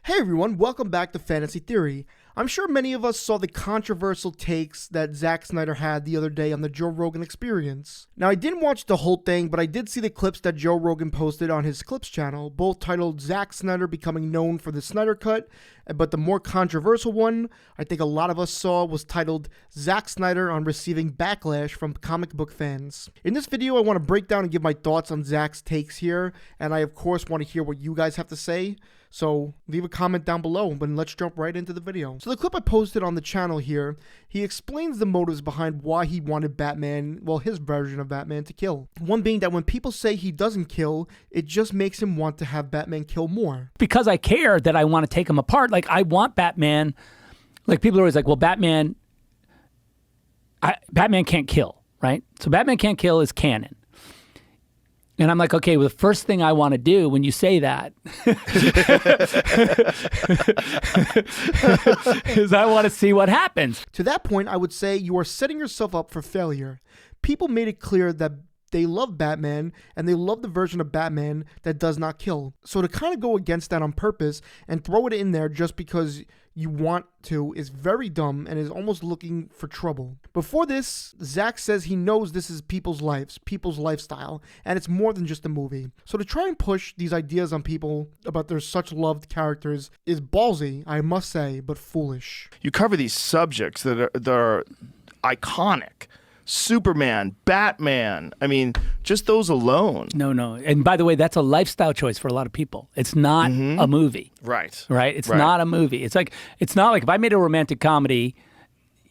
Hey everyone, welcome back to Fantasy Theory. I'm sure many of us saw the controversial takes that Zack Snyder had the other day on the Joe Rogan Experience. Now, I didn't watch the whole thing, but I did see the clips that Joe Rogan posted on his Clips channel, both titled Zack Snyder Becoming Known for the Snyder Cut, but the more controversial one, I think a lot of us saw, was titled Zack Snyder on Receiving Backlash from Comic Book Fans. In this video, I want to break down and give my thoughts on Zack's takes here, and I of course want to hear what you guys have to say. So leave a comment down below, but let's jump right into the video. So the clip I posted on the channel here, he explains the motives behind why he wanted Batman, well, his version of Batman, to kill. One being that when people say he doesn't kill, it just makes him want to have Batman kill more. Because I care that I want to take him apart. Like, I want Batman, like, people are always like, well, Batman can't kill, right? So Batman can't kill is canon. And I'm like, okay, well, the first thing I want to do when you say that is I want to see what happens. To that point, I would say you are setting yourself up for failure. People made it clear that they love Batman, and they love the version of Batman that does not kill. So to kind of go against that on purpose and throw it in there just because you want to is very dumb and is almost looking for trouble. Before this, Zack says he knows this is people's lives, people's lifestyle, and it's more than just a movie. So to try and push these ideas on people about their such loved characters is ballsy, I must say, but foolish. You cover these subjects that are iconic. Superman, Batman. I mean, just those alone. No. And by the way, that's a lifestyle choice for a lot of people. It's not a movie. Right. It's not a movie. It's not like if I made a romantic comedy,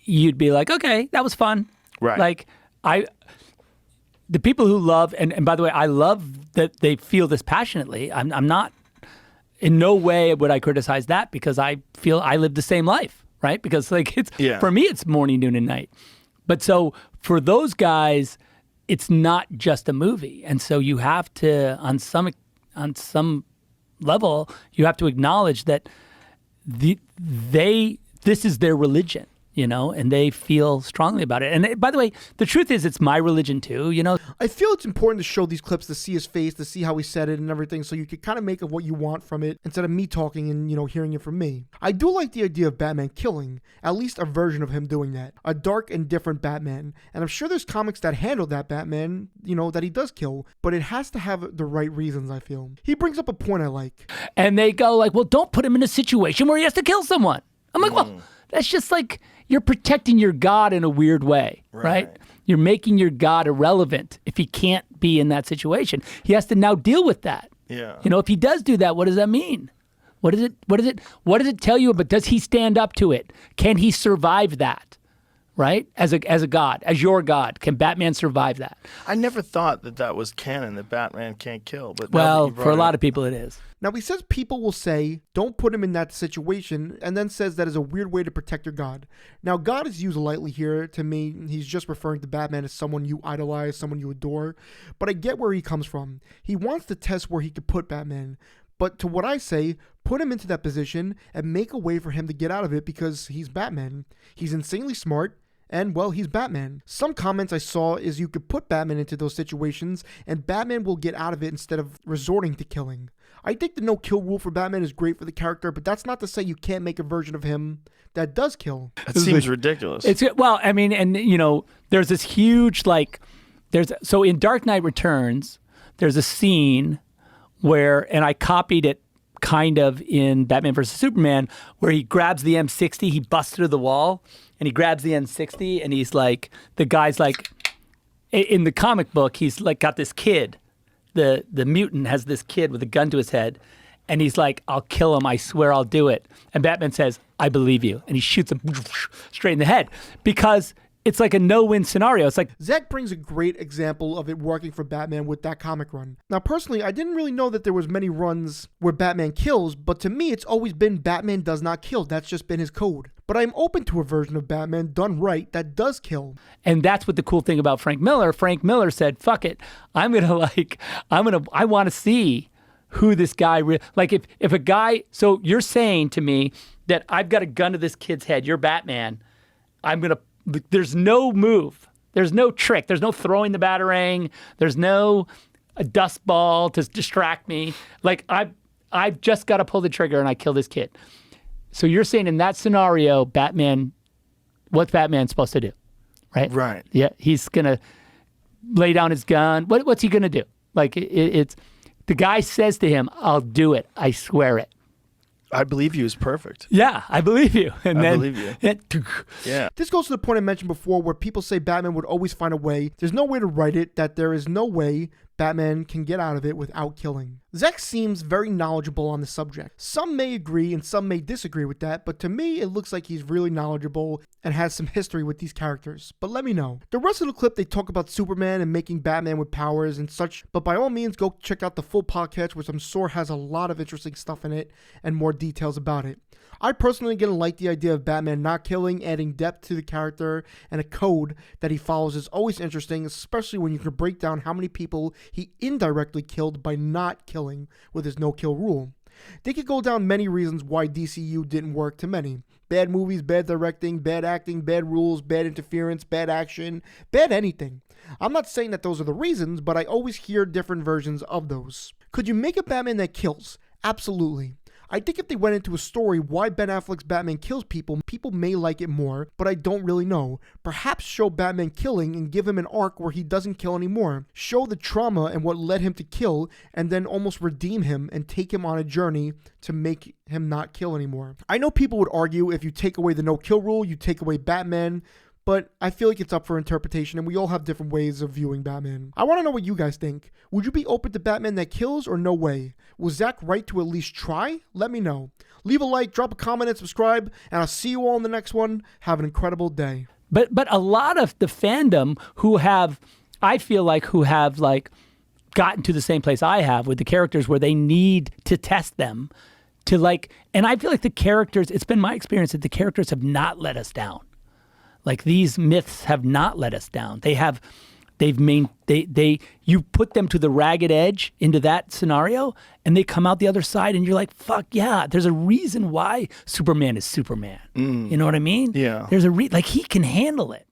you'd be like, okay, that was fun. Right. Like, the people who love, and by the way, I love that they feel this passionately. I'm not, in no way would I criticize that, because I feel I live the same life, right? Because like for me, it's morning, noon, and night. But so for those guys, it's not just a movie. And so you have to, on some level, you have to acknowledge that this is their religion, you know, and they feel strongly about it. And by the way, the truth is it's my religion too, you know. I feel it's important to show these clips to see his face, to see how he said it and everything, so you can kind of make of what you want from it instead of me talking and, you know, hearing it from me. I do like the idea of Batman killing, at least a version of him doing that. A dark and different Batman. And I'm sure there's comics that handle that Batman, you know, that he does kill, but it has to have the right reasons, I feel. He brings up a point I like. And they go like, well, don't put him in a situation where he has to kill someone. I'm like, well, that's just like, you're protecting your God in a weird way, right? You're making your God irrelevant if he can't be in that situation. He has to now deal with that. Yeah. You know, if he does do that, what does that mean? What does it tell you? But does he stand up to it? Can he survive that? Right? As a God, as your God, can Batman survive that? I never thought that was canon, that Batman can't kill. But well, for a lot of people it is. Now, he says people will say, don't put him in that situation, and then says that is a weird way to protect your God. Now, God is used lightly here. To me, he's just referring to Batman as someone you idolize, someone you adore. But I get where he comes from. He wants to test where he could put Batman. But to what I say, put him into that position and make a way for him to get out of it, because he's Batman. He's insanely smart. And, well, he's Batman. Some comments I saw is you could put Batman into those situations and Batman will get out of it instead of resorting to killing. I think the no-kill rule for Batman is great for the character, but that's not to say you can't make a version of him that does kill. That seems ridiculous. Well, I mean, and, you know, there's this huge, like, so in Dark Knight Returns, there's a scene where, and I copied it kind of in Batman vs. Superman, where he grabs the M60, he busts through the wall, and he grabs the M60, and he's like, the guy's like, in the comic book, he's like got this kid, the mutant has this kid with a gun to his head, and he's like, I'll kill him, I swear I'll do it. And Batman says, I believe you. And he shoots him straight in the head, because it's like a no-win scenario. It's like Zack brings a great example of it working for Batman with that comic run. Now, personally, I didn't really know that there was many runs where Batman kills, but to me, it's always been Batman does not kill. That's just been his code. But I'm open to a version of Batman done right that does kill. And that's what the cool thing about Frank Miller. Frank Miller said, fuck it. I want to see who this guy, like if a guy, so you're saying to me that I've got a gun to this kid's head, you're Batman, there's no move, there's no trick, there's no throwing the batarang, there's no a dust ball to distract me. Like I've just got to pull the trigger and I kill this kid. So you're saying in that scenario, what's Batman supposed to do? Right? Right. Yeah, he's going to lay down his gun. What's he going to do? Like, it's the guy says to him, I'll do it. I swear it. I believe you is perfect. Yeah, I believe you. And I then, believe you. Yeah. This goes to the point I mentioned before where people say Batman would always find a way. There's no way to write it that there is no way Batman can get out of it without killing. Zack seems very knowledgeable on the subject. Some may agree and some may disagree with that, but to me it looks like he's really knowledgeable and has some history with these characters. But let me know. The rest of the clip, they talk about Superman and making Batman with powers and such, but by all means go check out the full podcast, which I'm sure has a lot of interesting stuff in it and more details about it. I personally didn't like the idea of Batman not killing. Adding depth to the character and a code that he follows is always interesting, especially when you can break down how many people he indirectly killed by not killing with his no-kill rule. They could go down many reasons why DCU didn't work to many. Bad movies, bad directing, bad acting, bad rules, bad interference, bad action, bad anything. I'm not saying that those are the reasons, but I always hear different versions of those. Could you make a Batman that kills? Absolutely. I think if they went into a story why Ben Affleck's Batman kills people, people may like it more, but I don't really know. Perhaps show Batman killing and give him an arc where he doesn't kill anymore. Show the trauma and what led him to kill, and then almost redeem him and take him on a journey to make him not kill anymore. I know people would argue if you take away the no-kill rule, you take away Batman, but I feel like it's up for interpretation and we all have different ways of viewing Batman. I want to know what you guys think. Would you be open to Batman that kills or no way? Was Zack right to at least try? Let me know. Leave a like, drop a comment, and subscribe, and I'll see you all in the next one. Have an incredible day. But a lot of the fandom I feel like gotten to the same place I have with the characters where they need to test them to and I feel like the characters, it's been my experience that the characters have not let us down. Like these myths have not let us down. You put them to the ragged edge into that scenario and they come out the other side and you're like, fuck yeah, there's a reason why Superman is Superman. You know what I mean? Yeah. There's he can handle it.